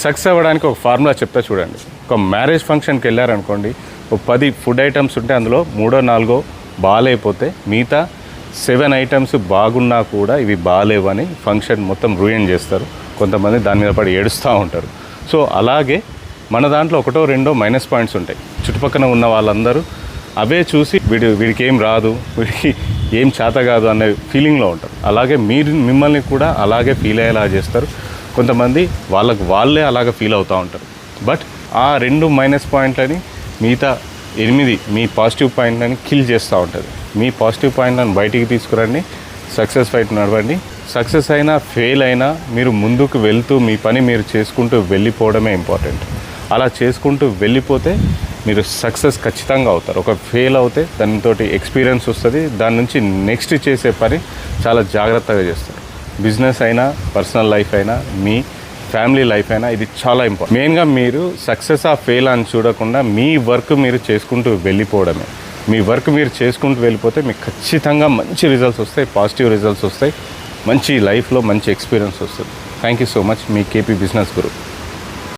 Success అవ్వడానికి ఒక formula చెప్తా చూడండి. ఒక మ్యారేజ్ ఫంక్షన్కి వెళ్ళారనుకోండి, ఒక 10 ఫుడ్ ఐటమ్స్ ఉంటే అందులో 3 4 బాగాలేకపోతే మిగతా 7 ఐటమ్స్ బాగున్నా కూడా ఇవి బాగాలేవని ఫంక్షన్ మొత్తం రూయిన్ చేస్తారు. కొంతమంది దాని మీద పడి ఏడుస్తూ ఉంటారు. సో అలాగే మన దాంట్లో 1 2 మైనస్ పాయింట్స్ ఉంటాయి. చుట్టుపక్కల ఉన్న వాళ్ళందరూ అవే చూసి వీడికి ఏం రాదు, వీడికి ఏం చేత కాదు అనే ఫీలింగ్లో ఉంటారు. అలాగే మిమ్మల్ని కూడా అలాగే ఫీల్ అయ్యేలా చేస్తారు. కొంతమంది వాళ్ళే అలాగే ఫీల్ అవుతూ ఉంటారు. బట్ ఆ 2 మైనస్ పాయింట్లని మిగతా 8 మీ పాజిటివ్ పాయింట్లని కిల్ చేస్తూ ఉంటుంది. మీ పాజిటివ్ పాయింట్లను బయటికి తీసుకురండి, సక్సెస్ ఫైట్ నడవండి. సక్సెస్ అయినా ఫెయిల్ అయినా మీరు ముందుకు వెళ్తూ మీ పని మీరు చేసుకుంటూ వెళ్ళిపోవడమే ఇంపార్టెంట్. అలా చేసుకుంటూ వెళ్ళిపోతే మీరు సక్సెస్ ఖచ్చితంగా అవుతారు. ఒక ఫెయిల్ అవుతే దానితోటి ఎక్స్పీరియన్స్ వస్తుంది. దాని నుంచి నెక్స్ట్ చేసే పని చాలా జాగ్రత్తగా చేస్తారు. బిజినెస్ అయినా, పర్సనల్ లైఫ్ అయినా, మీ ఫ్యామిలీ లైఫ్ అయినా ఇది చాలా ఇంపార్టెంట్. మెయిన్గా మీరు సక్సెస్ ఆ ఫెయిల్ అని చూడకుండా మీ వర్క్ మీరు చేసుకుంటూ వెళ్ళిపోవడమే. మీ వర్క్ మీరు చేసుకుంటూ వెళ్ళిపోతే మీకు ఖచ్చితంగా మంచి రిజల్ట్స్ వస్తాయి, పాజిటివ్ రిజల్ట్స్ వస్తాయి, మంచి లైఫ్లో మంచి ఎక్స్పీరియన్స్ వస్తుంది. Thank you so much. Me KP business Guru.